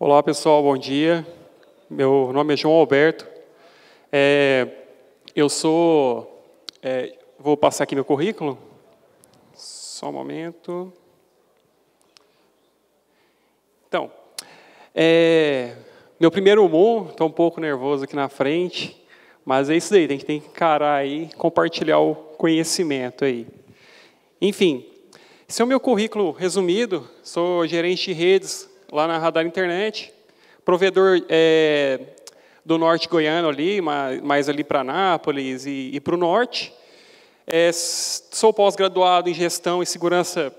Olá, pessoal, bom dia. Meu nome é João Alberto. Vou passar aqui meu currículo. Só um momento. Então, meu primeiro humor, estou um pouco nervoso aqui na frente, mas é isso daí, tem que encarar aí, compartilhar o conhecimento aí. Enfim, esse é o meu currículo resumido. Sou gerente de redes lá na Radar Internet, provedor do norte goiano ali, mais ali para Anápolis e para o norte. Sou pós-graduado em gestão e segurança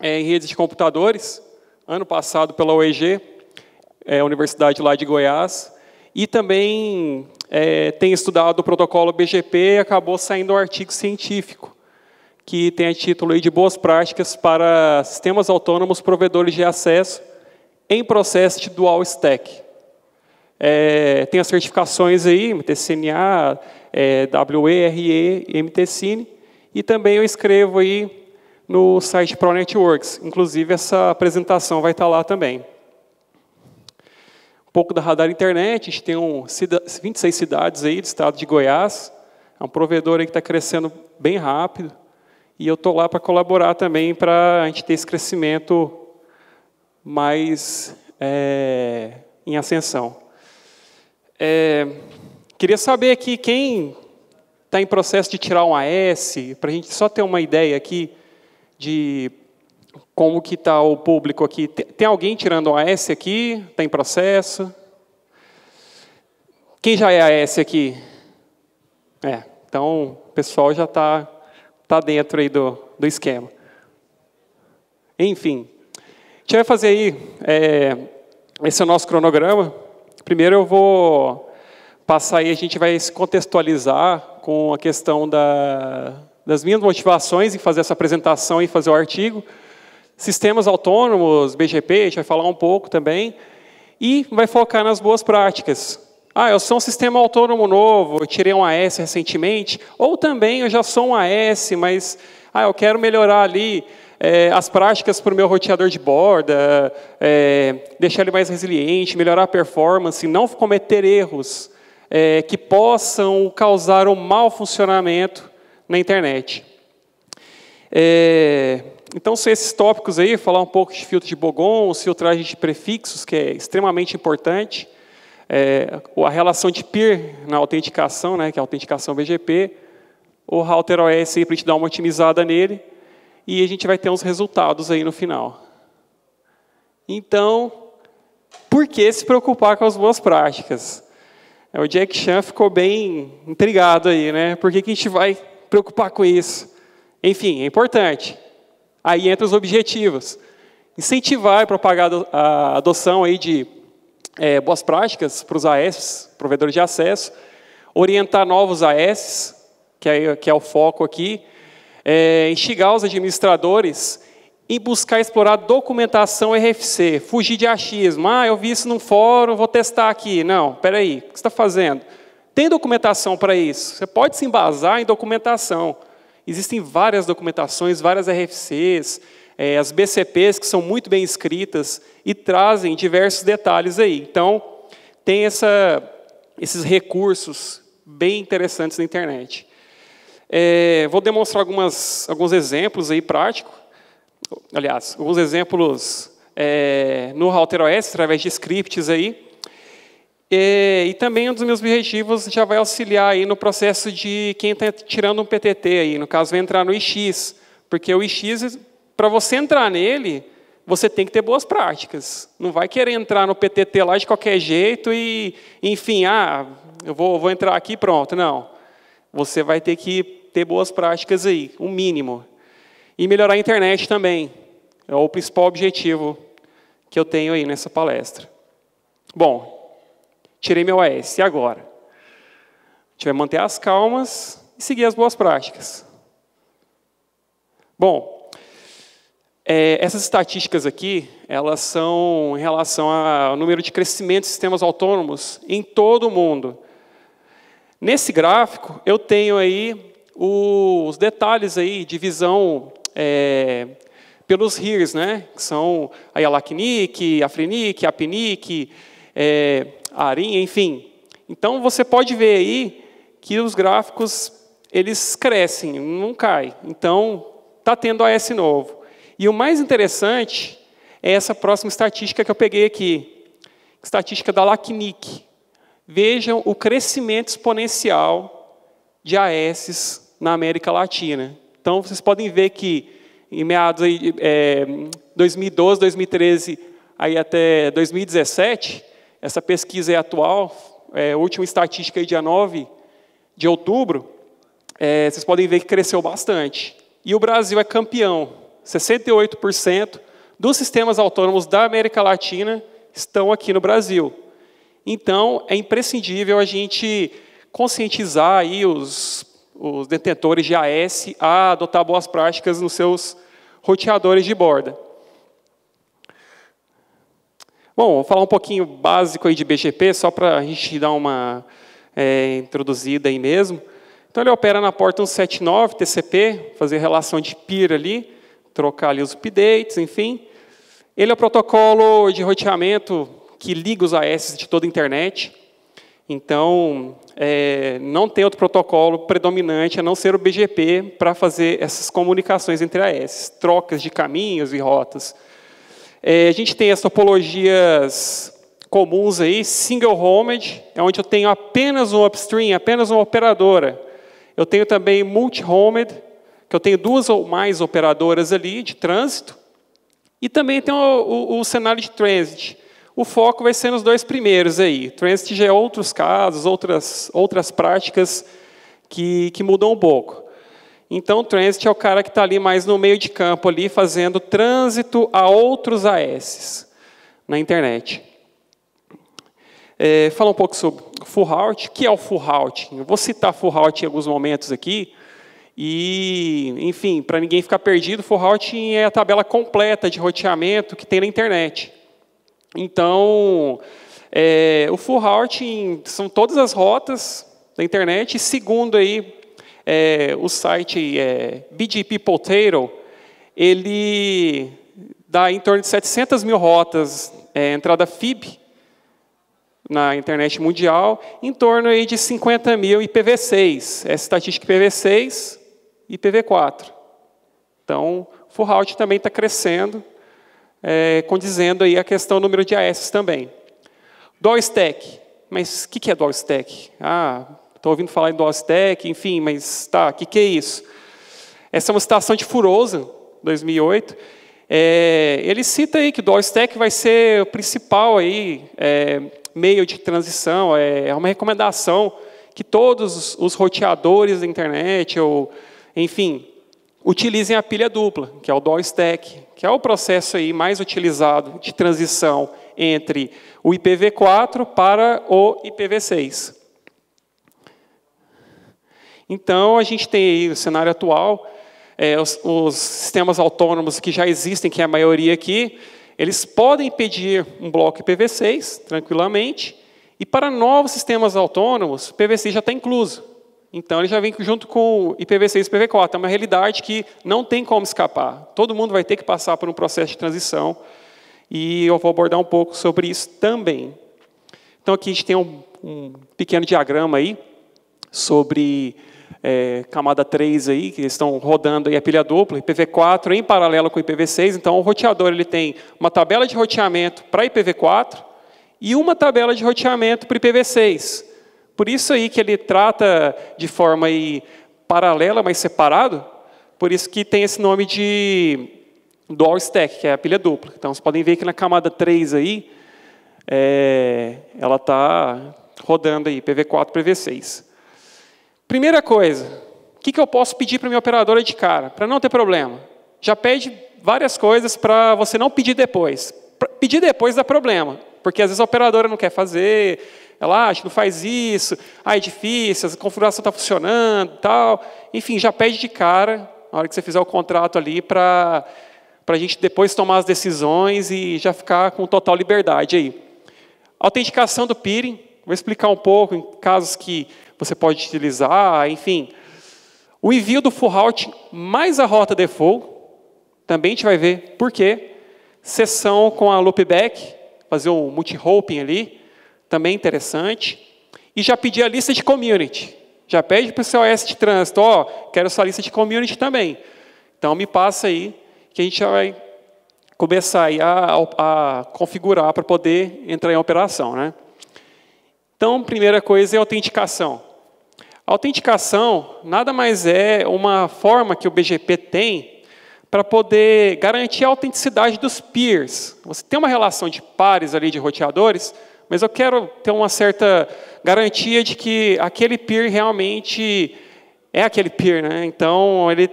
em redes de computadores, ano passado pela UEG, a Universidade lá de Goiás, e também tenho estudado o protocolo BGP e acabou saindo um artigo científico, que tem a título aí de Boas Práticas para Sistemas Autônomos Provedores de Acesso em Processo de Dual Stack. Tem as certificações aí, MTCNA, WERE e MTCine, e também eu escrevo aí no site ProNetworks. Inclusive, essa apresentação vai estar lá também. Um pouco da Radar Internet, a gente tem 26 cidades aí do estado de Goiás. É um provedor aí que está crescendo bem rápido. E eu estou lá para colaborar também para a gente ter esse crescimento mais em ascensão. Queria saber aqui quem está em processo de tirar um AS, para a gente só ter uma ideia aqui de como que está o público aqui. Tem alguém tirando um AS aqui? Está em processo? Quem já é AS aqui? Então, o pessoal já está dentro aí do esquema. Enfim, a gente vai fazer aí, esse é o nosso cronograma. Primeiro eu vou passar aí, a gente vai se contextualizar com a questão das minhas motivações em fazer essa apresentação e fazer o artigo. Sistemas autônomos, BGP, a gente vai falar um pouco também. E vai focar nas boas práticas. Eu sou um sistema autônomo novo, eu tirei um AS recentemente, ou também eu já sou um AS, mas eu quero melhorar ali as práticas para o meu roteador de borda, deixar ele mais resiliente, melhorar a performance, não cometer erros que possam causar um mau funcionamento na internet. Então, são esses tópicos aí, falar um pouco de filtro de Bogon, filtragem de prefixos, que é extremamente importante, a relação de peer na autenticação, né, que é a autenticação BGP, o Router OS para a gente dar uma otimizada nele, e a gente vai ter uns resultados aí no final. Então, por que se preocupar com as boas práticas? O Jack Chan ficou bem intrigado aí, né? Por que a gente vai preocupar com isso? Enfim, é importante. Aí entra os objetivos. Incentivar e propagar a adoção aí de boas práticas para os AS, provedores de acesso. Orientar novos AS, que é o foco aqui. Instigar os administradores em buscar explorar documentação RFC, fugir de achismo. Eu vi isso num fórum, vou testar aqui. Não, espera aí, o que você está fazendo? Tem documentação para isso. Você pode se embasar em documentação. Existem várias documentações, várias RFCs, as BCPs que são muito bem escritas e trazem diversos detalhes aí. Então, tem esses recursos bem interessantes na internet. Vou demonstrar alguns exemplos aí práticos. Aliás, alguns exemplos no Router OS, através de scripts aí. E também um dos meus objetivos já vai auxiliar aí no processo de quem está tirando um PTT aí, no caso vai entrar no IX, porque o IX, para você entrar nele, você tem que ter boas práticas. Não vai querer entrar no PTT lá de qualquer jeito e, enfim, eu vou entrar aqui, pronto. Não. Você vai ter que ter boas práticas aí, o mínimo. E melhorar a internet também. É o principal objetivo que eu tenho aí nessa palestra. Bom, tirei meu AS, e agora? A gente vai manter as calmas e seguir as boas práticas. Bom, essas estatísticas aqui, elas são em relação ao número de crescimento de sistemas autônomos em todo o mundo. Nesse gráfico, eu tenho aí os detalhes aí de visão pelos RIRs, né? Que são aí a LACNIC, a FRENIC, a PNIC, a ARIN, enfim. Então, você pode ver aí que os gráficos, eles crescem, não caem. Então, está tendo AS novo. E o mais interessante é essa próxima estatística que eu peguei aqui. Estatística da LACNIC. Vejam o crescimento exponencial de AS na América Latina. Então, vocês podem ver que em meados aí, 2012, 2013, aí até 2017, essa pesquisa é atual, a última estatística aí, dia 9 de outubro, vocês podem ver que cresceu bastante. E o Brasil é campeão. 68% dos sistemas autônomos da América Latina estão aqui no Brasil. Então, é imprescindível a gente conscientizar aí os detentores de AS a adotar boas práticas nos seus roteadores de borda. Bom, vou falar um pouquinho básico aí de BGP, só para a gente dar uma introduzida aí mesmo. Então, ele opera na porta 179 TCP, fazer relação de peer ali, trocar ali os updates, enfim. Ele é o protocolo de roteamento que liga os AS de toda a internet. Então, não tem outro protocolo predominante a não ser o BGP para fazer essas comunicações entre AS, trocas de caminhos e rotas. A gente tem as topologias comuns aí, single homed, é onde eu tenho apenas um upstream, apenas uma operadora. Eu tenho também multi-homed, que eu tenho duas ou mais operadoras ali de trânsito. E também tem o cenário de transit. O foco vai ser nos dois primeiros aí. Transit já é outros casos, outras práticas que mudam um pouco. Então, o transit é o cara que está ali mais no meio de campo, ali, fazendo trânsito a outros AS na internet. Fala um pouco sobre o full route. O que é o full routing? Eu vou citar full routing em alguns momentos aqui. E, enfim, para ninguém ficar perdido, full routing é a tabela completa de roteamento que tem na internet. Então, o full routing são todas as rotas da internet. E segundo aí, o site BGP Potato, ele dá em torno de 700 mil rotas, entrada FIB, na internet mundial, em torno aí de 50 mil IPv6. Essa estatística IPv6 e IPv4. Então, o full routing também está crescendo, condizendo aí a questão do número de AS também. Dual stack. Mas o que é dual stack? Estou ouvindo falar em dual stack, enfim, mas tá, o que é isso? Essa é uma citação de Furosa, 2008. Ele cita aí que o dual stack vai ser o principal aí, meio de transição, é uma recomendação que todos os roteadores da internet, ou, enfim, utilizem a pilha dupla, que é o dual stack, que é o processo aí mais utilizado de transição entre o IPv4 para o IPv6. Então, a gente tem aí o cenário atual, os sistemas autônomos que já existem, que é a maioria aqui, eles podem pedir um bloco IPv6, tranquilamente, e para novos sistemas autônomos, o IPv6 já está incluso. Então, ele já vem junto com o IPv6 e IPv4. É uma realidade que não tem como escapar. Todo mundo vai ter que passar por um processo de transição, e eu vou abordar um pouco sobre isso também. Então, aqui a gente tem um pequeno diagrama aí sobre camada 3 aí, que estão rodando aí a pilha dupla, IPv4 em paralelo com o IPv6. Então, o roteador ele tem uma tabela de roteamento para IPv4 e uma tabela de roteamento para IPv6. Por isso aí que ele trata de forma aí paralela, mas separado. Por isso que tem esse nome de dual stack, que é a pilha dupla. Então, vocês podem ver que na camada 3 aí, ela está rodando aí, IPv4 e IPv6. Primeira coisa, o que eu posso pedir para a minha operadora de cara? Para não ter problema. Já pede várias coisas para você não pedir depois. Pedir depois dá problema, porque às vezes a operadora não quer fazer, ela acha que não faz isso, é difícil, a configuração está funcionando, tal. Enfim, já pede de cara, na hora que você fizer o contrato ali, para a gente depois tomar as decisões e já ficar com total liberdade aí. Autenticação do peering, vou explicar um pouco em casos que você pode utilizar, enfim. O envio do full route mais a rota default Também a gente vai ver por quê. Sessão com a loopback, fazer o multi-hoping ali, também interessante. E já pedir a lista de community. Já pede para o seu OS de trânsito, ó, quero essa lista de community também. Então, me passa aí, que a gente já vai começar aí a configurar para poder entrar em operação, né? Então, primeira coisa é a autenticação. A autenticação nada mais é uma forma que o BGP tem para poder garantir a autenticidade dos peers. Você tem uma relação de pares ali de roteadores, mas eu quero ter uma certa garantia de que aquele peer realmente é aquele peer, né? Então, ele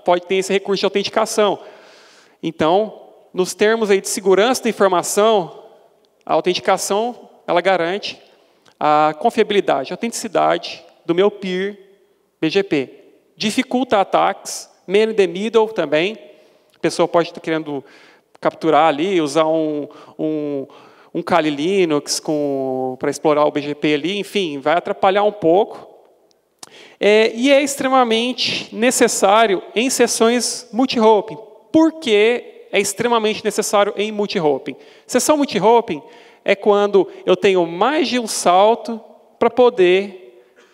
pode ter esse recurso de autenticação. Então, nos termos aí de segurança da informação, a autenticação ela garante a confiabilidade, a autenticidade do meu peer BGP. Dificulta ataques, man in the middle também. A pessoa pode estar querendo capturar ali, usar um Kali Linux para explorar o BGP ali, enfim, vai atrapalhar um pouco. E é extremamente necessário em sessões multi-hoping. Por que é extremamente necessário em multi-hoping? Sessão multi-hoping é quando eu tenho mais de um salto para poder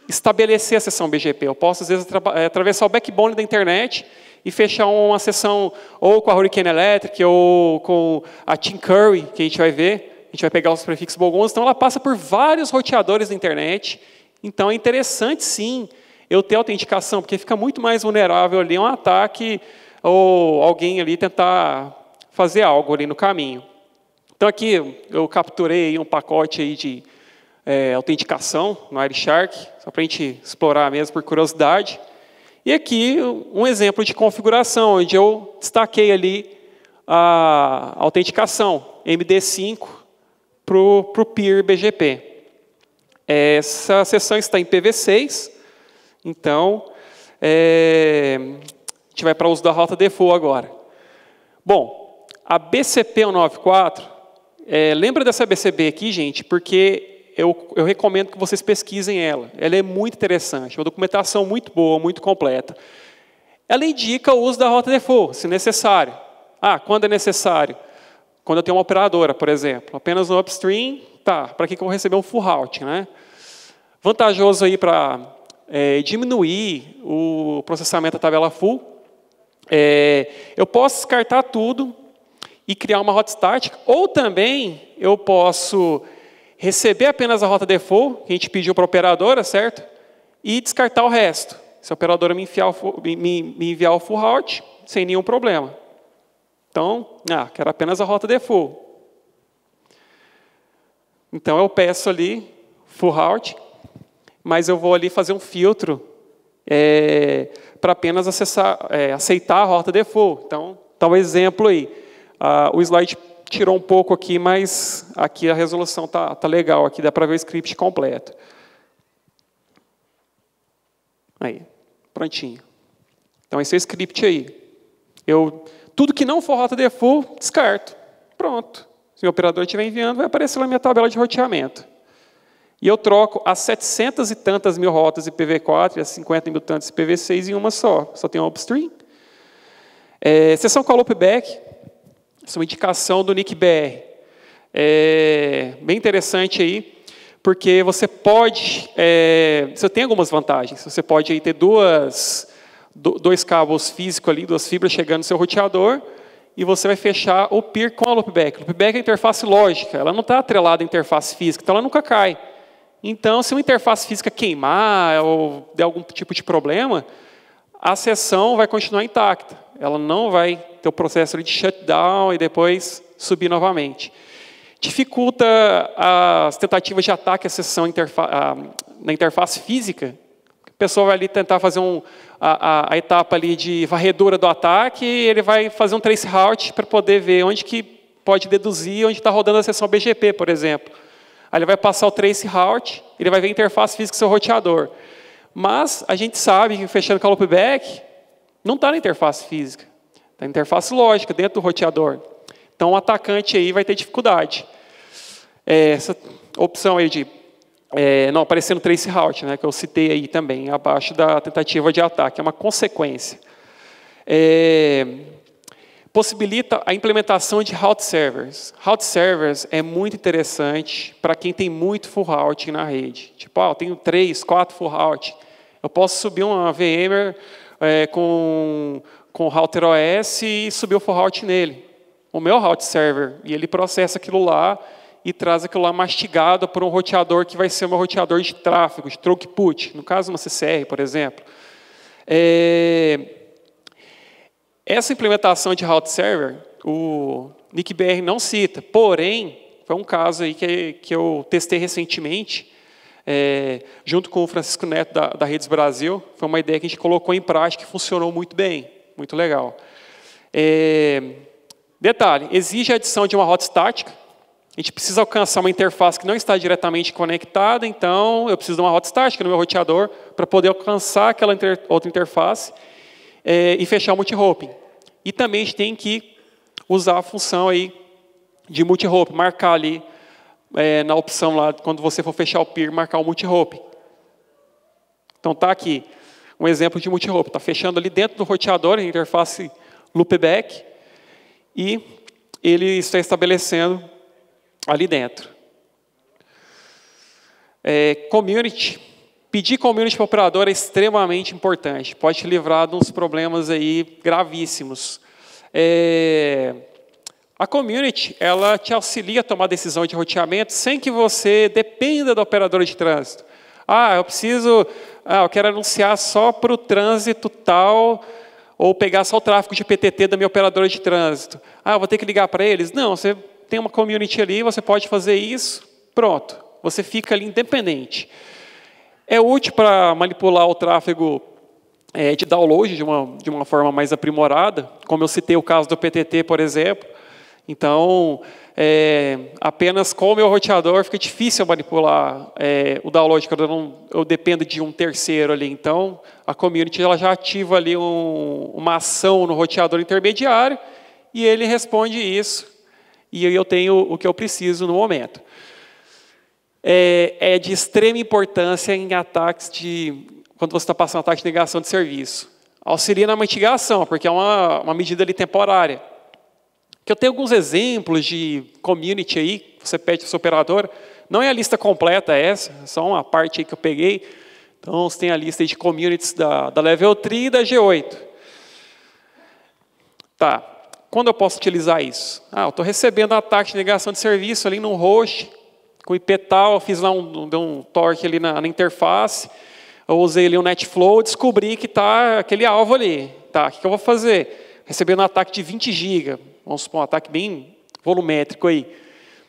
estabelecer a sessão BGP. Eu posso, às vezes, atravessar o backbone da internet e fechar uma sessão ou com a Hurricane Electric ou com a Tim Curry, que a gente vai ver. A gente vai pegar os prefixos bogons. Então, ela passa por vários roteadores da internet. Então, é interessante, sim, eu ter autenticação, porque fica muito mais vulnerável ali a um ataque ou alguém ali tentar fazer algo ali no caminho. Então, aqui eu capturei um pacote aí de autenticação no Wireshark, só para a gente explorar mesmo por curiosidade. E aqui um exemplo de configuração, onde eu destaquei ali a autenticação MD5 para o peer BGP. Essa sessão está em PV6, então a gente vai para o uso da rota default agora. Bom, a BCP194, lembra dessa BCB aqui, gente, porque eu recomendo que vocês pesquisem ela. Ela é muito interessante, uma documentação muito boa, muito completa. Ela indica o uso da rota default, se necessário. Quando é necessário? Quando eu tenho uma operadora, por exemplo, apenas no upstream, para que eu vou receber um full route, né? Vantajoso aí para diminuir o processamento da tabela full. Eu posso descartar tudo e criar uma rota estática, ou também eu posso receber apenas a rota default, que a gente pediu para a operadora, certo? E descartar o resto. Se a operadora me enviar o full route, sem nenhum problema. Então, quero apenas a rota default. Então, eu peço ali full route, mas eu vou ali fazer um filtro para apenas aceitar a rota default. Então, tá um exemplo aí. O slide tirou um pouco aqui, mas aqui a resolução tá legal. Aqui dá para ver o script completo. Aí, prontinho. Então, esse é o script aí. Tudo que não for rota default, descarto. Pronto. Se o operador estiver enviando, vai aparecer na minha tabela de roteamento. E eu troco as 700 e tantas mil rotas IPv4 e as 50 mil tantas IPv6 em uma só. Só tem um upstream. Sessão com a loopback. Essa é uma indicação do NIC-BR. Bem interessante aí, porque você pode... você tem algumas vantagens. Você pode aí ter dois cabos físicos ali, duas fibras chegando no seu roteador, e você vai fechar o peer com a loopback. Loopback é interface lógica, ela não está atrelada à interface física, então ela nunca cai. Então, se uma interface física queimar ou der algum tipo de problema, a sessão vai continuar intacta. Ela não vai ter o processo de shutdown e depois subir novamente. Dificulta as tentativas de ataque à sessão na interface física. A pessoa vai ali tentar fazer a etapa ali de varredura do ataque, e ele vai fazer um trace route para poder ver onde que pode deduzir onde está rodando a sessão BGP, por exemplo. Aí ele vai passar o trace route, ele vai ver a interface física do seu roteador. Mas a gente sabe que fechando com a loopback, não está na interface física. Está na interface lógica, dentro do roteador. Então o atacante aí vai ter dificuldade. Essa opção aí de não aparecer no trace route, né, que eu citei aí também, abaixo da tentativa de ataque, é uma consequência. Possibilita a implementação de route servers. Route servers é muito interessante para quem tem muito full routing na rede. Tipo, eu tenho 3, 4 full routing. Eu posso subir uma VMware com router OS e subir o full routing nele. O meu route server. E ele processa aquilo lá e traz aquilo lá mastigado por um roteador que vai ser um roteador de tráfego, de throughput. No caso, uma CCR, por exemplo. Essa implementação de route server, o NICBR não cita, porém, foi um caso aí que eu testei recentemente, junto com o Francisco Neto da Redes Brasil. Foi uma ideia que a gente colocou em prática e funcionou muito bem, muito legal. Detalhe, exige a adição de uma rota estática. A gente precisa alcançar uma interface que não está diretamente conectada, então eu preciso de uma rota estática no meu roteador para poder alcançar aquela outra interface e fechar o multi-hoping. E também a gente tem que usar a função aí de multi-hoping, marcar ali na opção lá, quando você for fechar o peer, marcar o multi-hoping. Então está aqui um exemplo de multi-hoping. Está fechando ali dentro do roteador, a interface loopback, e ele está estabelecendo ali dentro. Community. Pedir community para o operador é extremamente importante. Pode te livrar de uns problemas aí gravíssimos. A community, ela te auxilia a tomar decisão de roteamento sem que você dependa da operadora de trânsito. Eu quero anunciar só para o trânsito tal, ou pegar só o tráfego de PTT da minha operadora de trânsito. Eu vou ter que ligar para eles? Não, você tem uma community ali, você pode fazer isso, pronto. Você fica ali independente. É útil para manipular o tráfego de download de uma forma mais aprimorada, como eu citei o caso do PTT, por exemplo. Então, apenas com o meu roteador fica difícil manipular o download, quando eu dependo de um terceiro ali. Então, a community ela já ativa ali uma ação no roteador intermediário e ele responde isso. E eu tenho o que eu preciso no momento. É de extrema importância em ataques quando você está passando ataque de negação de serviço. Auxilia na mitigação, porque é uma medida ali temporária. Que eu tenho alguns exemplos de community aí, que você pede para o seu operador. Não é a lista completa essa, é só uma parte aí que eu peguei. Então, você tem a lista de communities da Level 3 e da G8. Tá. Quando eu posso utilizar isso? Eu estou recebendo ataque de negação de serviço ali no host, com IP tal, eu fiz lá um torque ali na interface, eu usei ali um NetFlow, descobri que está aquele alvo ali. Tá, o que eu vou fazer? Recebendo um ataque de 20 GB, vamos supor um ataque bem volumétrico aí.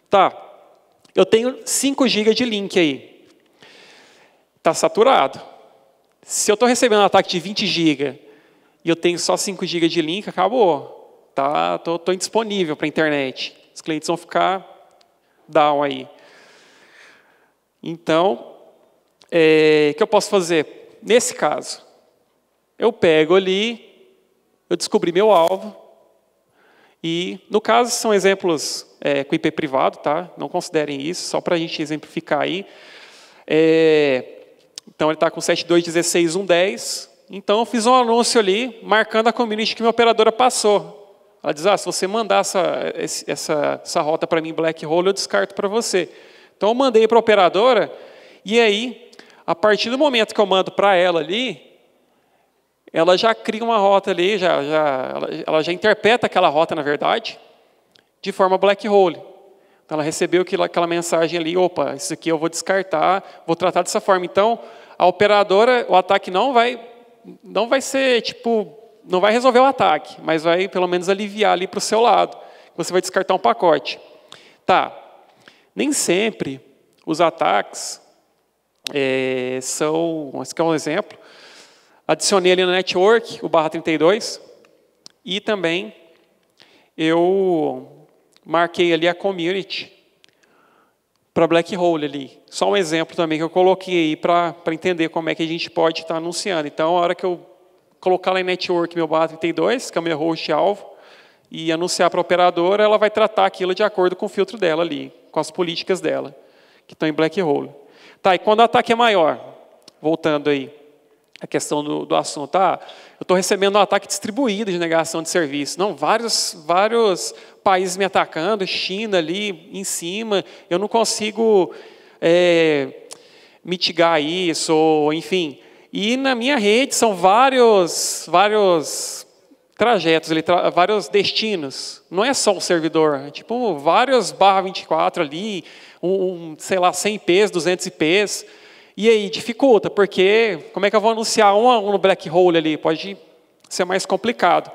Tá, eu tenho 5 GB de link aí. Está saturado. Se eu estou recebendo um ataque de 20 GB e eu tenho só 5 GB de link, acabou. Estou indisponível para a internet. Os clientes vão ficar down aí. Então, o que eu posso fazer? Nesse caso, eu pego ali, eu descobri meu alvo, e, no caso, são exemplos com IP privado, tá? Não considerem isso, só para a gente exemplificar aí. Então, ele está com 72.16.1.10. Então, eu fiz um anúncio ali, marcando a community que minha operadora passou. Ela diz, se você mandar essa rota para mim, Black Hole, eu descarto para você. Então, eu mandei para a operadora, e aí, a partir do momento que eu mando para ela ali, ela já cria uma rota ali, ela já interpreta aquela rota, na verdade, de forma Black Hole. Então, ela recebeu aquela mensagem ali, opa, isso aqui eu vou descartar, vou tratar dessa forma. Então, a operadora, o ataque não vai ser, não vai resolver o ataque, mas vai, pelo menos, aliviar ali para o seu lado. Você vai descartar um pacote. Tá. Nem sempre os ataques são... Esse aqui é um exemplo. Adicionei ali no network o /32 e também eu marquei ali a community para Black Hole ali. Só um exemplo também que eu coloquei aí para entender como é que a gente pode estar anunciando. Então, a hora que eu colocar lá em network meu /32, que é o meu host alvo, e anunciar para a operadora, ela vai tratar aquilo de acordo com o filtro dela ali, com as políticas dela, que estão em Black Hole. Tá, e quando o ataque é maior, voltando aí, a questão do assunto. Eu estou recebendo um ataque distribuído de negação de serviço. Não, vários países me atacando, China ali em cima, eu não consigo mitigar isso, ou, enfim. E na minha rede são vários trajetos, vários destinos. Não é só um servidor, é tipo vários /24 ali, sei lá, 100 IPs, 200 IPs. E aí, dificulta, porque como é que eu vou anunciar um a um no black hole ali? Pode ser mais complicado.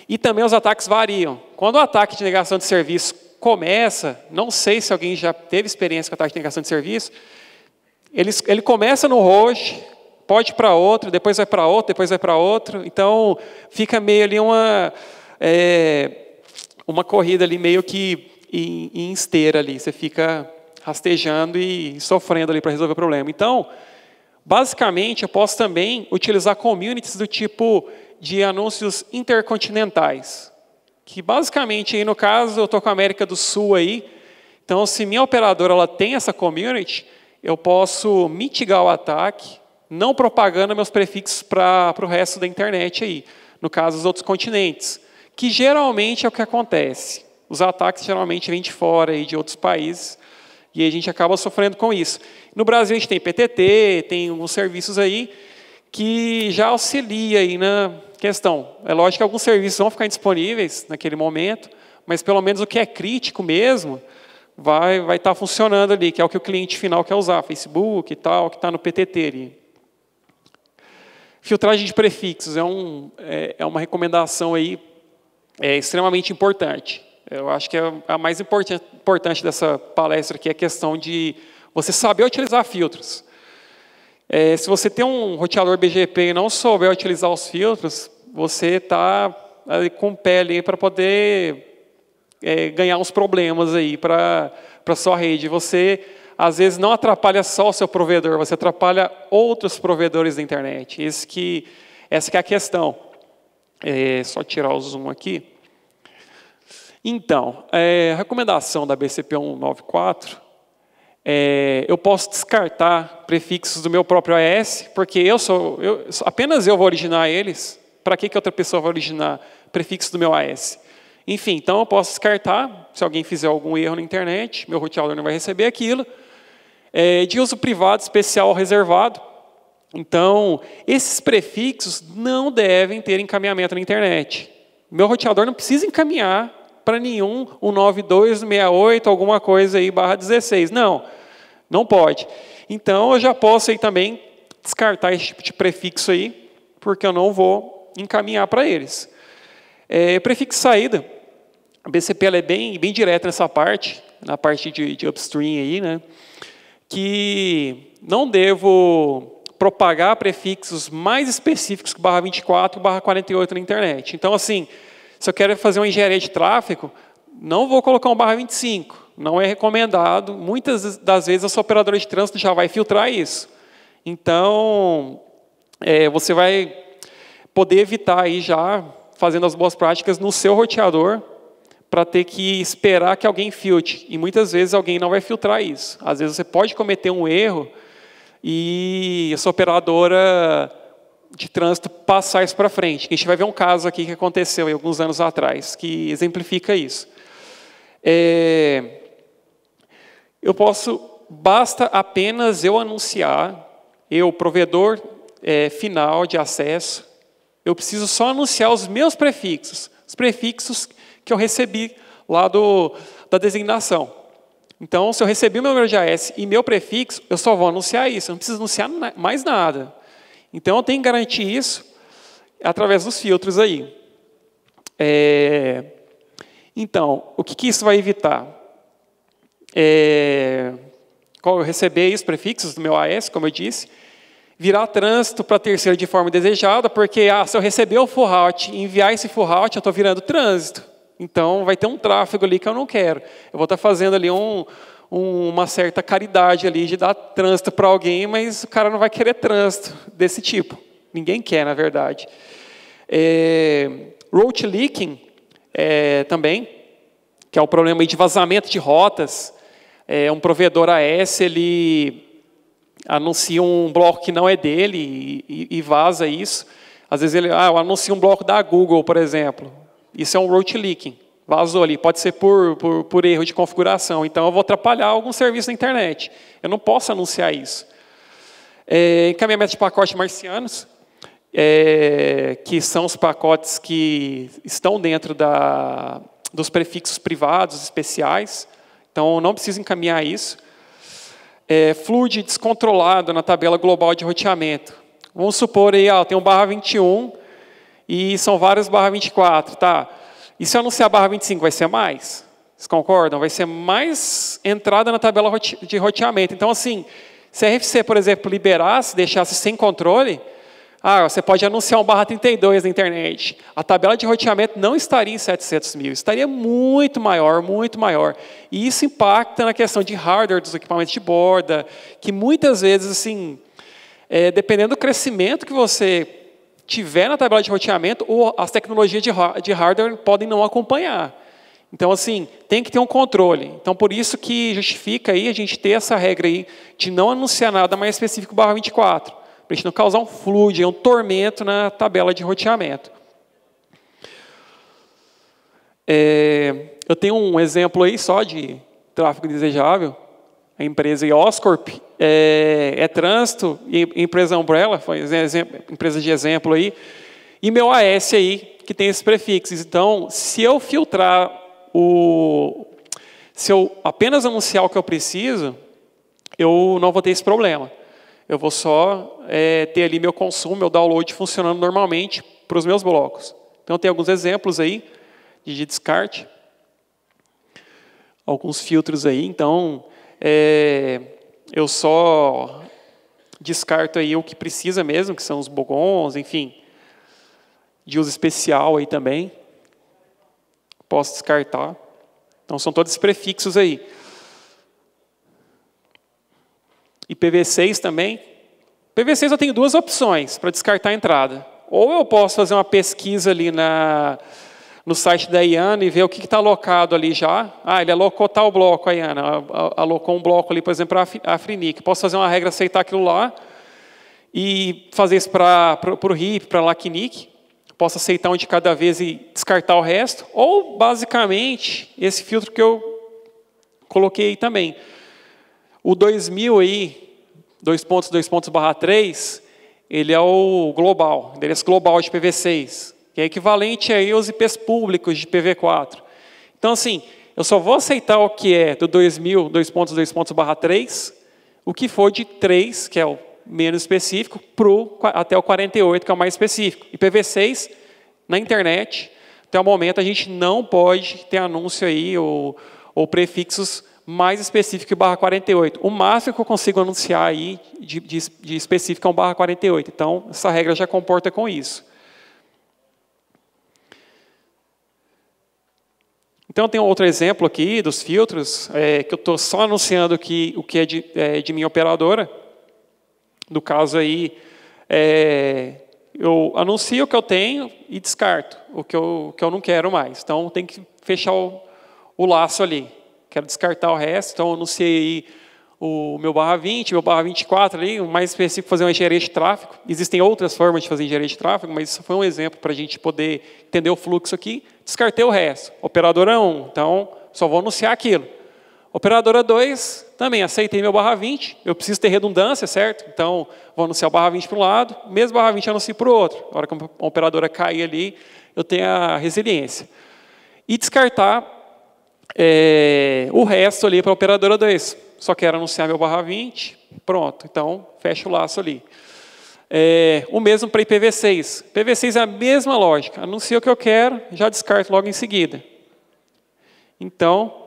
E também os ataques variam. Quando o ataque de negação de serviço começa, não sei se alguém já teve experiência com ataque de negação de serviço, ele começa no host, pode ir para outro, depois vai para outro, depois vai para outro. Então, fica meio ali uma corrida ali meio que em esteira ali. Você fica rastejando e sofrendo ali para resolver o problema. Então, basicamente, eu posso também utilizar communities do tipo de anúncios intercontinentais. Que basicamente, aí no caso, eu estou com a América do Sul aí. Então, se minha operadora ela tem essa community, eu posso mitigar o ataque, não propagando meus prefixos para o resto da internet aí. No caso, os outros continentes. Que geralmente é o que acontece. Os ataques geralmente vêm de fora aí, de outros países. E a gente acaba sofrendo com isso. No Brasil, a gente tem PTT, tem alguns serviços aí que já auxilia aí na questão. É lógico que alguns serviços vão ficar indisponíveis naquele momento, mas pelo menos o que é crítico mesmo vai estar funcionando ali, que é o que o cliente final quer usar, Facebook e tal, que está no PTT ali. Filtragem de prefixos é uma recomendação aí extremamente importante. Eu acho que a mais importante dessa palestra aqui é a questão de você saber utilizar filtros. Se você tem um roteador BGP e não souber utilizar os filtros, você está com o pé ali para poder ganhar uns problemas aí para a sua rede. Você, às vezes, não atrapalha só o seu provedor, você atrapalha outros provedores da internet. Essa que é a questão. Só tirar o zoom aqui. Então, a recomendação da BCP 194, eu posso descartar prefixos do meu próprio AES, porque apenas eu vou originar eles. Para que outra pessoa vai originar prefixos do meu AES? Enfim, então eu posso descartar, se alguém fizer algum erro na internet, meu roteador não vai receber aquilo. De uso privado, especial ou reservado. Então, esses prefixos não devem ter encaminhamento na internet. Meu roteador não precisa encaminhar para nenhum 192.168, alguma coisa aí, /16. Não pode. Então, eu já posso aí também descartar esse tipo de prefixo aí, porque eu não vou encaminhar para eles. Prefixo saída. A BCP ela é bem direta nessa parte, na parte de upstream aí, né? Que não devo propagar prefixos mais específicos que /24 e /48 na internet. Então, assim, se eu quero fazer uma engenharia de tráfego, não vou colocar um /25. Não é recomendado. Muitas das vezes a sua operadora de trânsito já vai filtrar isso. Então, você vai poder evitar aí já, fazendo as boas práticas no seu roteador, para ter que esperar que alguém filtre. E muitas vezes alguém não vai filtrar isso. Às vezes você pode cometer um erro e a sua operadora de trânsito passar isso para frente. A gente vai ver um caso aqui que aconteceu aí, alguns anos atrás, que exemplifica isso. Basta apenas eu anunciar, provedor final de acesso, eu preciso só anunciar os meus prefixos, os prefixos que eu recebi lá da designação. Então, se eu recebi o meu número de AES e meu prefixo, eu só vou anunciar isso, eu não preciso anunciar mais nada. Então, eu tenho que garantir isso através dos filtros aí. Então, o que isso vai evitar? Eu receber os prefixos do meu AES, como eu disse, virar trânsito para terceiro de forma indesejada, porque se eu receber o full route e enviar esse full route, eu estou virando trânsito. Então, vai ter um tráfego ali que eu não quero. Eu vou estar fazendo ali uma certa caridade ali de dar trânsito para alguém, mas o cara não vai querer trânsito desse tipo. Ninguém quer, na verdade. Route leaking também, que é o problema aí de vazamento de rotas. Um provedor AS, ele anuncia um bloco que não é dele e vaza isso. Às vezes ele eu anuncio um bloco da Google, por exemplo. Isso é um route leaking. Vazou ali. Pode ser por erro de configuração. Então, eu vou atrapalhar algum serviço na internet. Eu não posso anunciar isso. Encaminhamento de pacotes marcianos, que são os pacotes que estão dentro dos prefixos privados especiais. Então, não preciso encaminhar isso. Flood descontrolado na tabela global de roteamento. Vamos supor aí, tem um /21 e são vários /24, tá? E se eu anunciar /25, vai ser mais? Vocês concordam? Vai ser mais entrada na tabela de roteamento. Então, assim, se a RFC, por exemplo, liberasse, deixasse sem controle, você pode anunciar um /32 na internet. A tabela de roteamento não estaria em 700 mil, estaria muito maior, muito maior. E isso impacta na questão de hardware dos equipamentos de borda, que muitas vezes, assim, dependendo do crescimento que você tiver na tabela de roteamento, ou as tecnologias de hardware podem não acompanhar. Então, assim, tem que ter um controle. Então, por isso que justifica aí a gente ter essa regra aí de não anunciar nada mais específico /24, para a gente não causar um flood, um tormento na tabela de roteamento. Eu tenho um exemplo aí só de tráfego indesejável. A empresa Oscorp trânsito, e empresa Umbrella, foi empresa de exemplo aí, e meu AS aí, que tem esses prefixos. Então, se eu filtrar se eu apenas anunciar o que eu preciso, eu não vou ter esse problema. Eu vou só ter ali meu consumo, meu download funcionando normalmente para os meus blocos. Então, tem alguns exemplos aí de descarte. Alguns filtros aí. Então, eu só descarto aí o que precisa mesmo, que são os bogons, enfim, de uso especial aí também. Posso descartar. Então, são todos prefixos aí. IPv6 também. IPv6 eu tenho duas opções para descartar a entrada. Ou eu posso fazer uma pesquisa ali no site da IANA e ver o que está alocado ali já. Ele alocou tal bloco, a IANA. Alocou um bloco ali, por exemplo, para a Afrinic. Posso fazer uma regra, aceitar aquilo lá e fazer isso para o RIP, para a LACNIC. Posso aceitar um de cada vez e descartar o resto. Ou, basicamente, esse filtro que eu coloquei aí também. O 2000 aí, 2.2.3, ele é o global, endereço global de IPv6, que é equivalente aí aos IPs públicos de IPv4. Então, assim, eu só vou aceitar o que é do 2000, 2.2.3, o que for de 3, que é o menos específico, até o 48, que é o mais específico. IPv6, na internet, até o momento, a gente não pode ter anúncio aí ou prefixos mais específico que /48. O máximo que eu consigo anunciar aí de específico é um /48. Então, essa regra já comporta com isso. Então, tem outro exemplo aqui dos filtros, que eu estou só anunciando o que é de minha operadora. No caso aí, eu anuncio o que eu tenho e descarto o que eu não quero mais. Então, tem que fechar o laço ali. Quero descartar o resto, então eu anunciei o meu /20, meu /24 ali, o mais específico, fazer uma engenharia de tráfego. Existem outras formas de fazer engenharia de tráfego, mas isso foi um exemplo para a gente poder entender o fluxo aqui. Descartei o resto. Operadora 1, então só vou anunciar aquilo. Operadora 2, também aceitei meu /20, eu preciso ter redundância, certo? Então, vou anunciar o /20 para um lado, mesmo /20 eu anuncio para o outro. A hora que a operadora cair ali, eu tenho a resiliência. E descartar o resto ali para a operadora 2. Só quero anunciar meu /20, pronto. Então, fecho o laço ali. O mesmo para IPv6. IPv6 é a mesma lógica. Anuncio o que eu quero, já descarto logo em seguida. Então,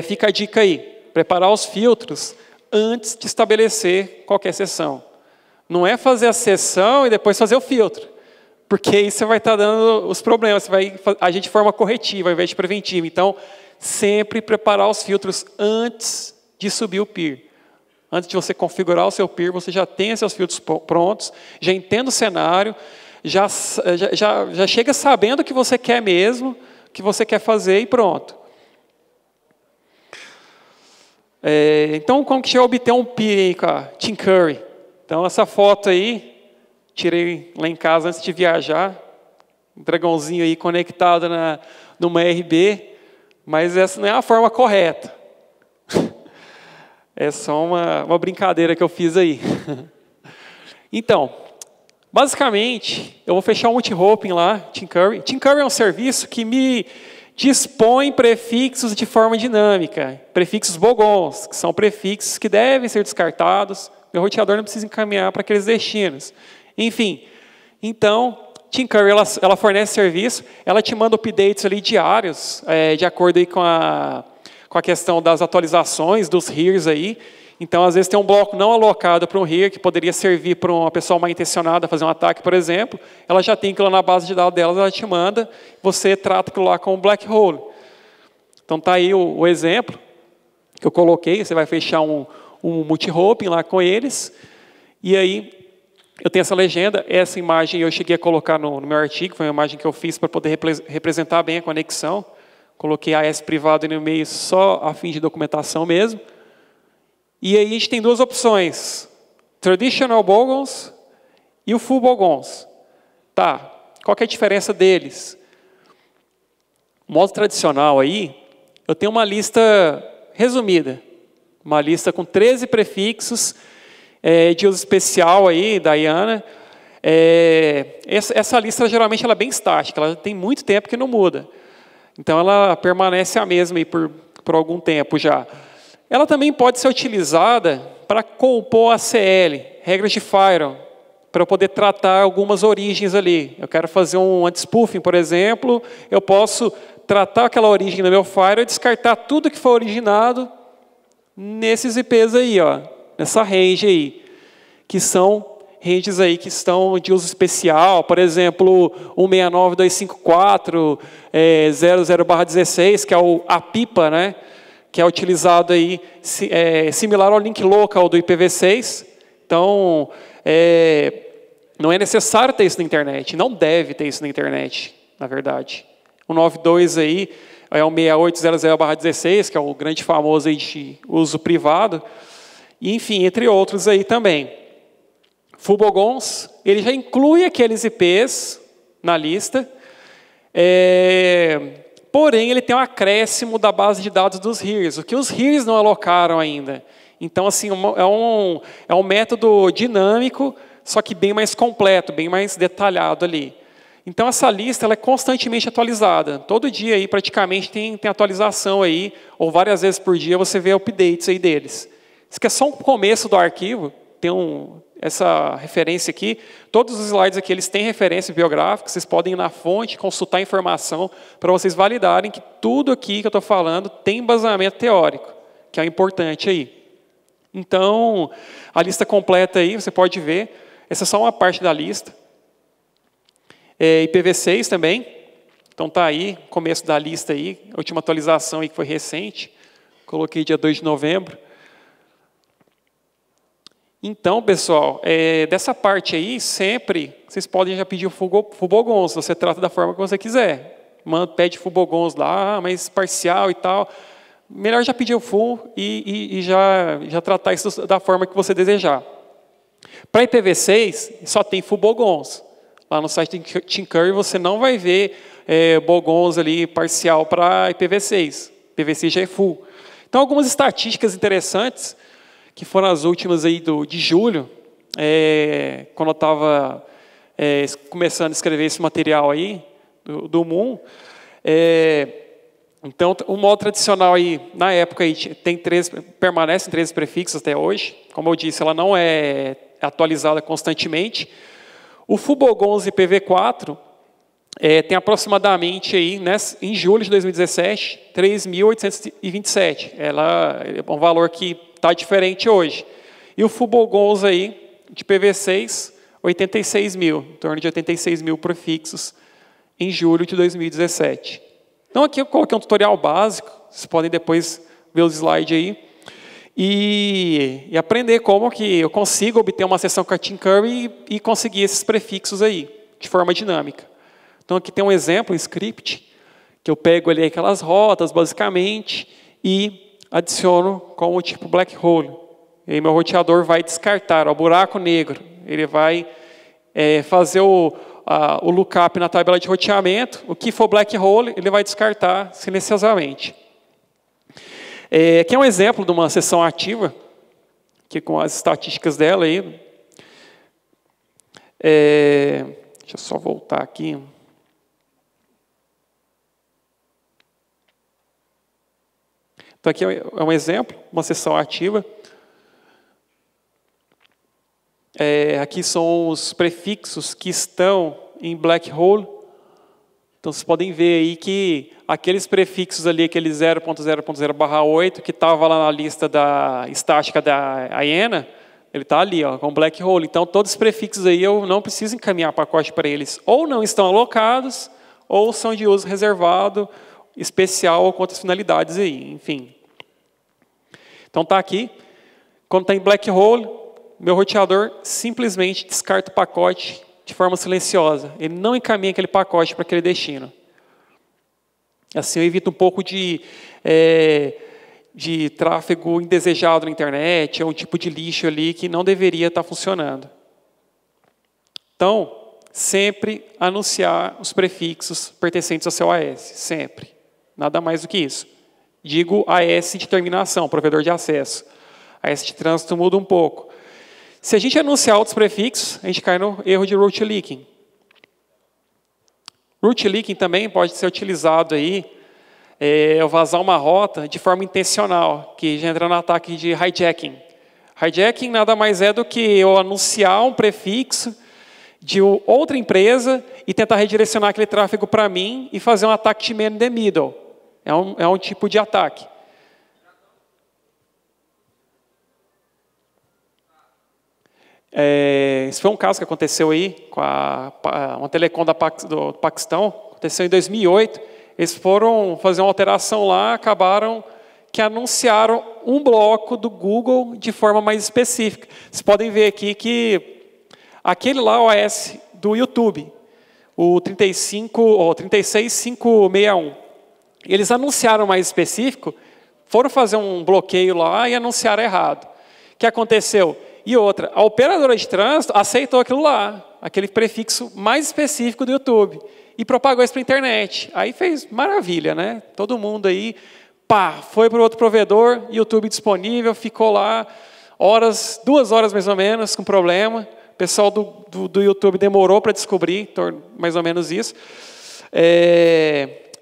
fica a dica aí. Preparar os filtros antes de estabelecer qualquer sessão. Não é fazer a sessão e depois fazer o filtro. Porque aí você vai estar dando os problemas. Você vai agir de forma corretiva, ao invés de preventiva. Então, sempre preparar os filtros antes de subir o peer. Antes de você configurar o seu peer, você já tem seus filtros prontos, já entende o cenário, já chega sabendo o que você quer mesmo, o que você quer fazer e pronto. Então, como que eu obter um PI aí com a TeamCurry? Então, essa foto aí, tirei lá em casa antes de viajar. Um dragãozinho aí conectado numa RB, mas essa não é a forma correta. É só uma brincadeira que eu fiz aí. Então, basicamente, eu vou fechar o multi-hoping lá, TeamCurry. TeamCurry é um serviço que me dispõe prefixos de forma dinâmica, prefixos bogons, que são prefixos que devem ser descartados. Meu roteador não precisa encaminhar para aqueles destinos. Enfim, então, TeamCurry ela fornece serviço, ela te manda updates ali diários, de acordo aí com a questão das atualizações dos hears aí. Então, às vezes, tem um bloco não alocado para um hear, que poderia servir para uma pessoa mal intencionada fazer um ataque, por exemplo. Ela já tem aquilo na base de dados dela, ela te manda, você trata aquilo lá como black hole. Então, está aí o exemplo que eu coloquei. Você vai fechar um multi-hoping lá com eles. E aí, eu tenho essa legenda. Essa imagem eu cheguei a colocar no meu artigo. Foi uma imagem que eu fiz para poder representar bem a conexão. Coloquei AS privado no meio só a fim de documentação mesmo. E aí a gente tem duas opções, Traditional Bogons e o Full Bogons. Tá, qual que é a diferença deles? No modo tradicional aí, eu tenho uma lista resumida, uma lista com 13 prefixos de uso especial aí, da IANA. Essa lista geralmente ela é bem estática, ela tem muito tempo que não muda. Então ela permanece a mesma aí por algum tempo já. Ela também pode ser utilizada para compor a CL, regras de Firewall, para eu poder tratar algumas origens ali. Eu quero fazer um anti-spoofing, por exemplo, eu posso tratar aquela origem no meu Firewall e descartar tudo que foi originado nesses IPs aí, ó, nessa range aí, que são ranges aí que estão de uso especial, por exemplo, 169.254, 00/16, que é a pipa, né? Que é utilizado aí, similar ao link local do IPv6. Então, não é necessário ter isso na internet, não deve ter isso na internet, na verdade. O 92 aí é o 6800/16, que é o grande famoso aí de uso privado, e, enfim, entre outros aí também. Full Bogons, ele já inclui aqueles IPs na lista, porém, ele tem um acréscimo da base de dados dos hears, o que os hears não alocaram ainda. Então, assim, é um método dinâmico, só que bem mais completo, bem mais detalhado ali. Então, essa lista ela é constantemente atualizada. Todo dia, aí, praticamente, tem atualização, aí, ou várias vezes por dia, você vê updates aí deles. Isso aqui é só um começo do arquivo, tem essa referência aqui. Todos os slides aqui eles têm referência bibliográfica, vocês podem ir na fonte, consultar informação, para vocês validarem que tudo aqui que eu estou falando tem embasamento teórico, que é importante aí. Então, a lista completa aí, você pode ver, essa é só uma parte da lista. IPv6 também, então está aí, começo da lista aí, a última atualização aí que foi recente, coloquei dia 2 de novembro. Então, pessoal, dessa parte aí, sempre, vocês podem já pedir o Full Bogons, você trata da forma que você quiser. Pede Full Bogons lá, mas parcial e tal. Melhor já pedir o Full e já tratar isso da forma que você desejar. Para IPv6, só tem Full Bogons. Lá no site de TeamCurry você não vai ver Bogons ali parcial para IPv6. IPv6 já é Full. Então, algumas estatísticas interessantes, que foram as últimas aí de julho, quando eu estava começando a escrever esse material aí, do Moon. Então, o modo tradicional aí, na época, aí, permanece em 13 prefixos até hoje. Como eu disse, ela não é atualizada constantemente. O Full Bogons IPv4 tem aproximadamente, aí, em julho de 2017, 3.827. Ela é um valor que está diferente hoje. E o Full Bogons aí, de IPv6, 86 mil, em torno de 86 mil prefixos em julho de 2017. Então aqui eu coloquei um tutorial básico, vocês podem depois ver os slides aí, e aprender como que eu consigo obter uma sessão com a TeamCurry e conseguir esses prefixos aí, de forma dinâmica. Então aqui tem um exemplo, um script, que eu pego ali aquelas rotas, basicamente, e adiciono com o tipo black hole. E aí meu roteador vai descartar, o buraco negro. Ele vai fazer o lookup na tabela de roteamento. O que for black hole, ele vai descartar silenciosamente. Aqui é um exemplo de uma seção ativa, que com as estatísticas dela aí. Deixa eu só voltar aqui. Então aqui é um exemplo, uma seção ativa. Aqui são os prefixos que estão em black hole. Então vocês podem ver aí que aqueles prefixos ali, aquele 0.0.0/8, que estava lá na lista da estática da Iena, ele está ali, ó, com black hole. Então todos os prefixos aí eu não preciso encaminhar pacote para eles. Ou não estão alocados, ou são de uso reservado, especial ou com outras finalidades aí, enfim. Então está aqui. Quando está em black hole, meu roteador simplesmente descarta o pacote de forma silenciosa. Ele não encaminha aquele pacote para aquele destino. Assim eu evito um pouco de tráfego indesejado na internet, ou um tipo de lixo ali que não deveria estar funcionando. Então, sempre anunciar os prefixos pertencentes ao seu AS. Sempre. Nada mais do que isso. Digo AS de terminação, provedor de acesso. AS de trânsito muda um pouco. Se a gente anunciar outros prefixos, a gente cai no erro de route leaking. Route leaking também pode ser utilizado aí, eu vazar uma rota de forma intencional, que já entra no ataque de hijacking. Hijacking nada mais é do que eu anunciar um prefixo de outra empresa e tentar redirecionar aquele tráfego para mim e fazer um ataque de man in the middle. É um tipo de ataque. Esse foi um caso que aconteceu aí com uma telecom do Paquistão. Aconteceu em 2008. Eles foram fazer uma alteração lá, acabaram que anunciaram um bloco do Google de forma mais específica. Vocês podem ver aqui que aquele lá, o AS do YouTube, o 36561, eles anunciaram mais específico, foram fazer um bloqueio lá e anunciaram errado. O que aconteceu? E outra, a operadora de trânsito aceitou aquilo lá, aquele prefixo mais específico do YouTube, e propagou isso para a internet. Aí fez maravilha, né? Todo mundo aí, foi para o outro provedor, YouTube disponível, ficou lá horas, 2 horas mais ou menos, com problema. O pessoal do YouTube demorou para descobrir, mais ou menos isso.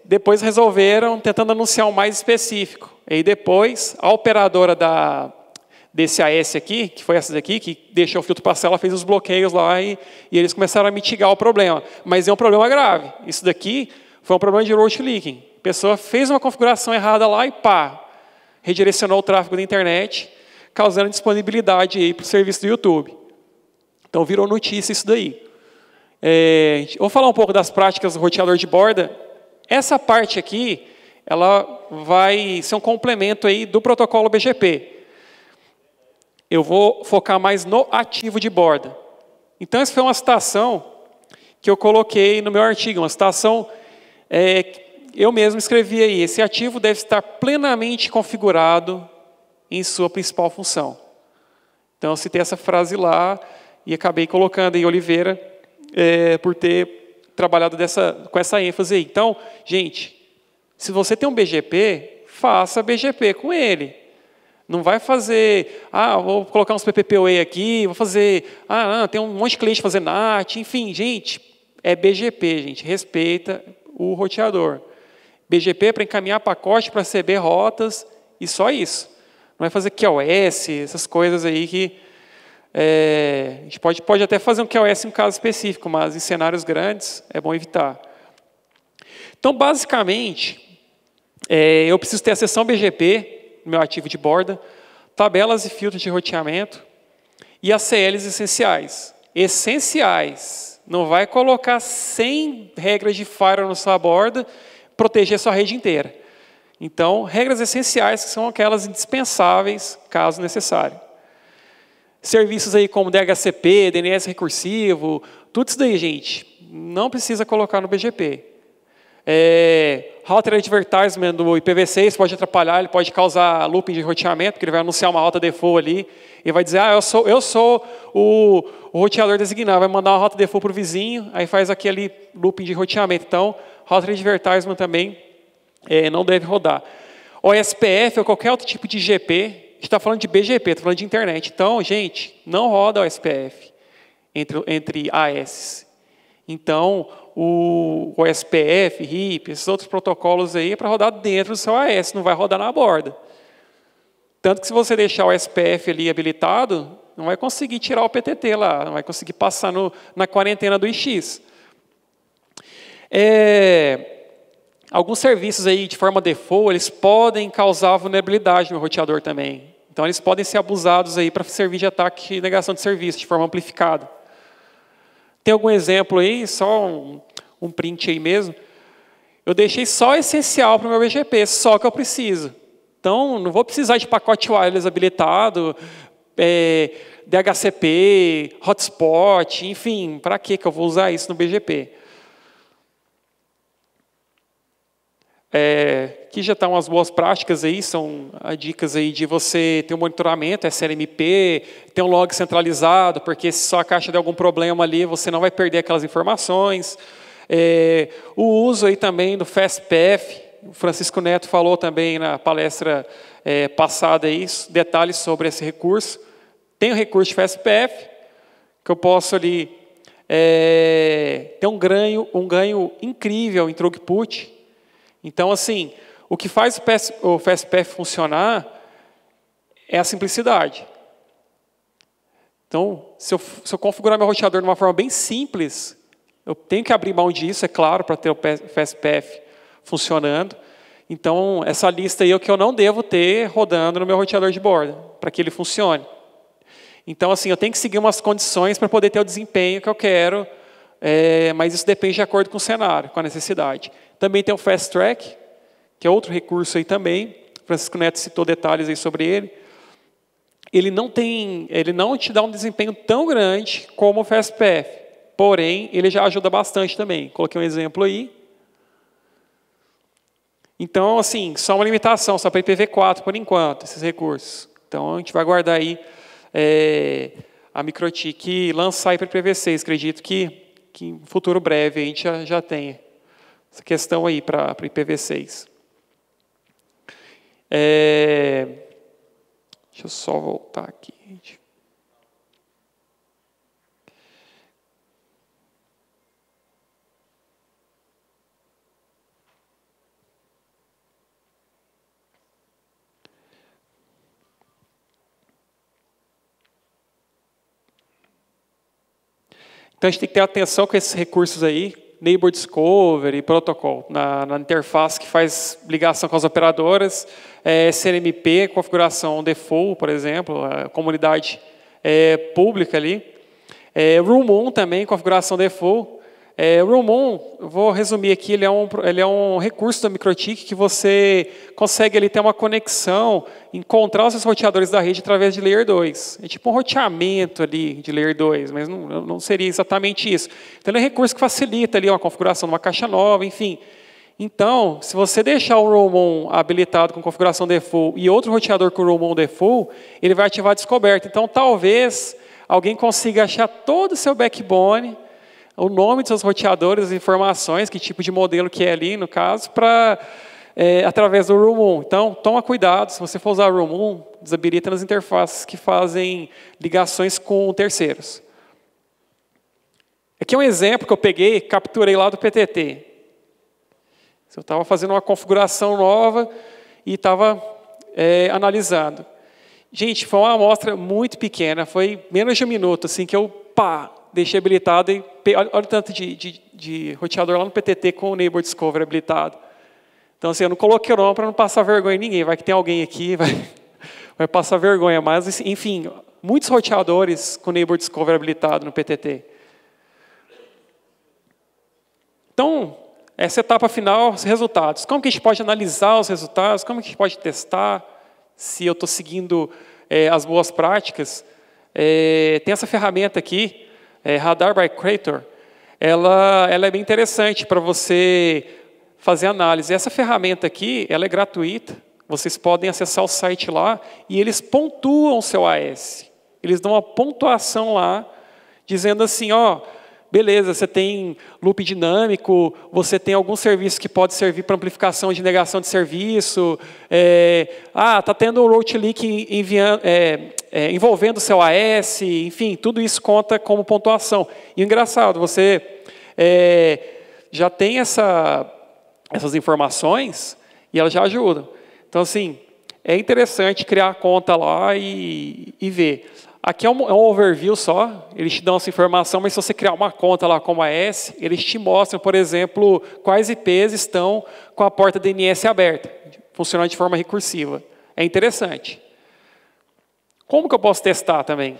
Depois resolveram, tentando anunciar um mais específico. E depois, a operadora desse AS aqui, que foi essa daqui, que deixou o filtro passar, ela fez os bloqueios lá e eles começaram a mitigar o problema. Mas é um problema grave. Isso daqui foi um problema de route leaking. A pessoa fez uma configuração errada lá e redirecionou o tráfego da internet, causando disponibilidade para o serviço do YouTube. Então virou notícia isso daí. Vou falar um pouco das práticas do roteador de borda. Essa parte aqui, ela vai ser um complemento aí do protocolo BGP. Eu vou focar mais no ativo de borda. Então, essa foi uma citação que eu coloquei no meu artigo, uma citação eu mesmo escrevi aí. Esse ativo deve estar plenamente configurado em sua principal função. Então, eu citei essa frase lá e acabei colocando aí Oliveira por ter trabalhado com essa ênfase aí. Então, gente, se você tem um BGP, faça BGP com ele. Não vai fazer, vou colocar uns PPPoE aqui, vou fazer, tem um monte de cliente fazendo NAT, enfim, gente, é BGP, gente, respeita o roteador. BGP é para encaminhar pacote para receber rotas e só isso. Não vai fazer QoS, essas coisas aí que a gente pode até fazer um QoS em um caso específico, mas em cenários grandes é bom evitar. Então, basicamente, eu preciso ter a seção BGP, no meu ativo de borda, tabelas e filtros de roteamento e as CLs essenciais. Essenciais. Não vai colocar 100 regras de firewall na sua borda, proteger sua rede inteira. Então, regras essenciais que são aquelas indispensáveis, caso necessário. Serviços aí como DHCP, DNS recursivo, tudo isso daí, gente, não precisa colocar no BGP. Router advertisement do IPv6 pode atrapalhar, ele pode causar looping de roteamento, porque ele vai anunciar uma rota default ali, e vai dizer, eu sou o roteador designado, vai mandar uma rota default para o vizinho, aí faz aquele looping de roteamento. Então, router advertisement também não deve rodar. OSPF ou qualquer outro tipo de GP, a gente está falando de BGP, está falando de internet. Então, gente, não roda OSPF entre AS. Então, o OSPF, RIP, esses outros protocolos aí é para rodar dentro do seu AS, não vai rodar na borda. Tanto que se você deixar o OSPF ali habilitado, não vai conseguir tirar o PTT lá, não vai conseguir passar na quarentena do IX. Alguns serviços aí de forma default, eles podem causar vulnerabilidade no roteador também. Então, eles podem ser abusados aí para servir de ataque e negação de serviço de forma amplificada. Tem algum exemplo aí, só um print aí mesmo. Eu deixei só o essencial para o meu BGP, só que eu preciso. Então, não vou precisar de pacote wireless habilitado, DHCP, hotspot, enfim, para que eu vou usar isso no BGP? Aqui já estão as boas práticas aí, são dicas aí de você ter um monitoramento, SNMP, ter um log centralizado, porque se só a caixa der algum problema ali, você não vai perder aquelas informações. O uso aí também do FastPath, o Francisco Neto falou também na palestra passada aí, detalhes sobre esse recurso. Tem o recurso de FastPath, que eu posso ali ter um ganho incrível em throughput. Então, assim, o que faz o FastPath funcionar é a simplicidade. Então, se eu configurar meu roteador de uma forma bem simples, eu tenho que abrir mão disso, é claro, para ter o FastPath funcionando. Então, essa lista aí é o que eu não devo ter rodando no meu roteador de borda, para que ele funcione. Então, assim, eu tenho que seguir umas condições para poder ter o desempenho que eu quero, mas isso depende de acordo com o cenário, com a necessidade. Também tem o Fast Track, que é outro recurso aí também. O Francisco Neto citou detalhes aí sobre ele. Ele não te dá um desempenho tão grande como o FastPath, porém, ele já ajuda bastante também. Coloquei um exemplo aí. Então, assim, só uma limitação, só para IPv4 por enquanto, esses recursos. Então, a gente vai guardar aí a MikroTik lançar aí para IPv6. Acredito que em futuro breve a gente já tenha essa questão aí para IPv6. Deixa eu só voltar aqui, gente. Então, a gente tem que ter atenção com esses recursos aí, Neighbor Discovery, Protocol, na interface que faz ligação com as operadoras, SNMP, configuração default, por exemplo, a comunidade pública ali. Room-on também, configuração default. Room-on, vou resumir aqui, ele é um recurso da MikroTik que você consegue ali ter uma conexão, encontrar os seus roteadores da rede através de Layer 2. É tipo um roteamento ali de Layer 2, mas não seria exatamente isso. Então, ele é um recurso que facilita ali uma configuração de uma caixa nova, enfim. Então, se você deixar o Room-on habilitado com configuração default e outro roteador com Room-on default, ele vai ativar a descoberta. Então, talvez alguém consiga achar todo o seu backbone, o nome dos seus roteadores, as informações, que tipo de modelo que é ali, no caso, através do Room-on. Então, toma cuidado, se você for usar o Room-on, desabilita nas interfaces que fazem ligações com terceiros. Aqui é um exemplo que eu peguei, capturei lá do PTT. Eu estava fazendo uma configuração nova e estava analisando. Gente, foi uma amostra muito pequena, foi menos de um minuto, assim, que eu, deixei habilitado e olha o tanto de roteador lá no PTT com o Neighbor Discovery habilitado. Então, assim, eu não coloquei o nome para não passar vergonha em ninguém. Vai que tem alguém aqui, vai passar vergonha. Mas, enfim, muitos roteadores com Neighbor Discovery habilitado no PTT. Então, essa etapa final, os resultados. Como que a gente pode analisar os resultados? Como que a gente pode testar se eu estou seguindo as boas práticas? Tem essa ferramenta aqui, Radar by Crator, ela é bem interessante para você fazer análise. Essa ferramenta aqui, ela é gratuita. Vocês podem acessar o site lá e eles pontuam o seu AS. Eles dão uma pontuação lá, dizendo assim, ó, beleza, você tem loop dinâmico, você tem algum serviço que pode servir para amplificação de negação de serviço, está tendo um route leak envolvendo o seu AS, enfim, tudo isso conta como pontuação. E engraçado, você já tem essas informações e elas já ajudam. Então, assim, é interessante criar a conta lá e ver. Aqui é um overview só, eles te dão essa informação, mas se você criar uma conta lá como a AS, eles te mostram, por exemplo, quais IPs estão com a porta DNS aberta, funcionando de forma recursiva. É interessante. Como que eu posso testar também?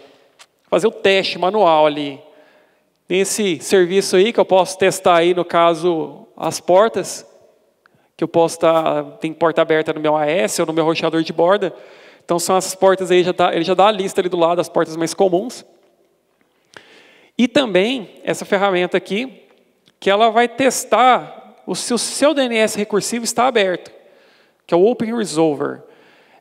Fazer o teste manual ali. Tem esse serviço aí que eu posso testar aí, no caso, as portas, que eu posso tem porta aberta no meu AS ou no meu roteador de borda. Então, são essas portas aí, ele já dá a lista ali do lado, das portas mais comuns. E também, essa ferramenta aqui, que ela vai testar se o seu DNS recursivo está aberto, que é o Open Resolver.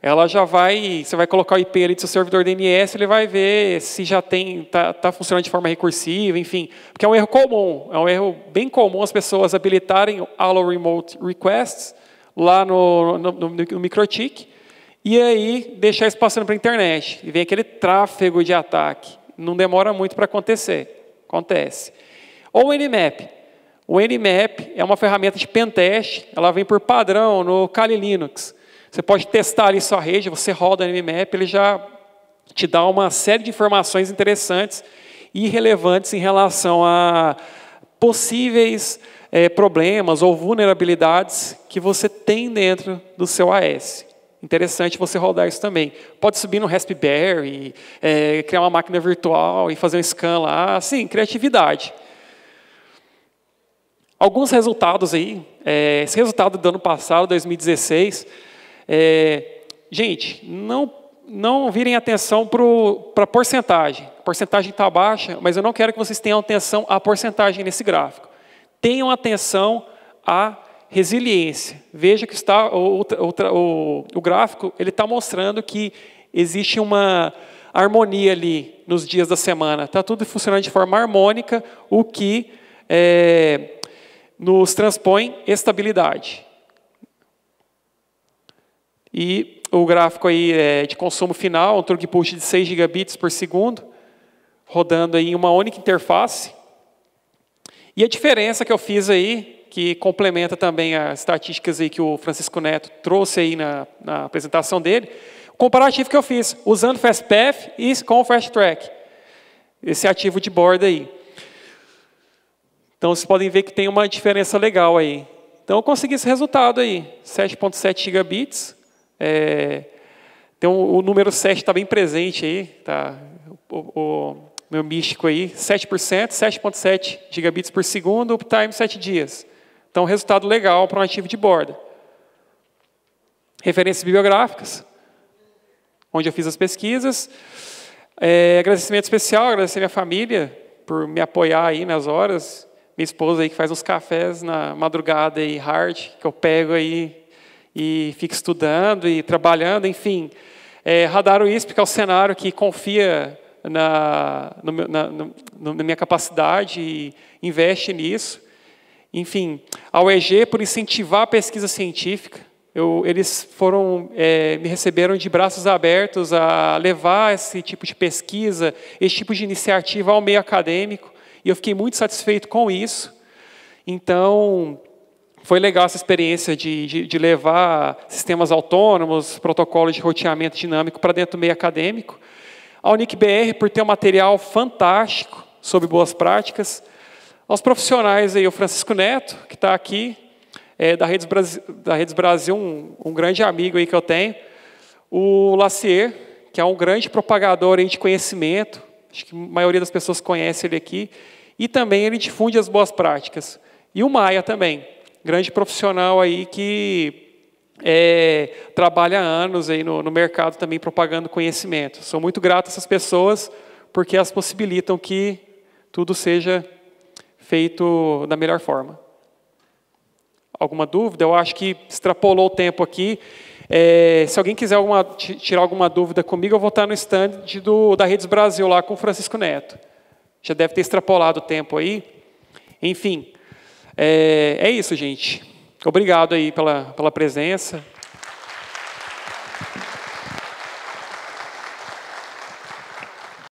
Ela já você vai colocar o IP ali do seu servidor DNS, ele vai ver se já está funcionando de forma recursiva, enfim. Porque é um erro comum, é um erro bem comum as pessoas habilitarem o Allow Remote Requests lá no MikroTik, e aí deixar isso passando para a internet. E vem aquele tráfego de ataque. Não demora muito para acontecer. Acontece. Ou o Nmap. O Nmap é uma ferramenta de pentest. Ela vem por padrão no Kali Linux. Você pode testar ali sua rede, você roda o Nmap, ele já te dá uma série de informações interessantes e relevantes em relação a possíveis problemas ou vulnerabilidades que você tem dentro do seu AS. Interessante você rodar isso também. Pode subir no Raspberry, criar uma máquina virtual e fazer um scan lá. Sim, criatividade. Alguns resultados aí. Esse resultado do ano passado, 2016. Gente, não virem atenção para a porcentagem. A porcentagem está baixa, mas eu não quero que vocês tenham atenção à porcentagem nesse gráfico. Tenham atenção à resiliência. Veja que o gráfico ele está mostrando que existe uma harmonia ali nos dias da semana. Está tudo funcionando de forma harmônica, o que nos transpõe estabilidade. E o gráfico aí de consumo final, um throughput de 6 gigabits por segundo, rodando aí em uma única interface. E a diferença que eu fiz aí, que complementa também as estatísticas aí que o Francisco Neto trouxe aí na apresentação dele, o comparativo que eu fiz, usando FastPath e com o FastTrack, esse ativo de borda aí. Então, vocês podem ver que tem uma diferença legal aí. Então, eu consegui esse resultado aí, 7.7 gigabits. O número 7 está bem presente aí, tá? O meu místico aí, 7%, 7.7 gigabits por segundo, uptime 7 dias. Então, resultado legal para um ativo de borda. Referências bibliográficas, onde eu fiz as pesquisas. Agradecimento especial, agradecer minha família por me apoiar aí nas horas. Minha esposa aí que faz uns cafés na madrugada aí, hard, que eu pego aí e fico estudando e trabalhando, enfim. Radar USP, que é o cenário que confia na minha capacidade e investe nisso. Enfim, a UEG, por incentivar a pesquisa científica, eles me receberam de braços abertos a levar esse tipo de pesquisa, esse tipo de iniciativa ao meio acadêmico, e eu fiquei muito satisfeito com isso. Então, foi legal essa experiência de levar sistemas autônomos, protocolos de roteamento dinâmico para dentro do meio acadêmico. A UnicBR, por ter um material fantástico sobre boas práticas. Aos profissionais, aí, o Francisco Neto, que está aqui, da Redes Brasil, um grande amigo aí que eu tenho. O Lacier, que é um grande propagador aí de conhecimento. Acho que a maioria das pessoas conhece ele aqui. E também ele difunde as boas práticas. E o Maia também, grande profissional aí que trabalha há anos aí no mercado também propagando conhecimento. Sou muito grato a essas pessoas, porque elas possibilitam que tudo seja feito da melhor forma. alguma dúvida? Eu acho que extrapolou o tempo aqui. Se alguém quiser tirar alguma dúvida comigo, eu vou estar no stand da Redes Brasil, lá com o Francisco Neto. Já deve ter extrapolado o tempo aí. Enfim, é isso, gente. Obrigado aí pela presença.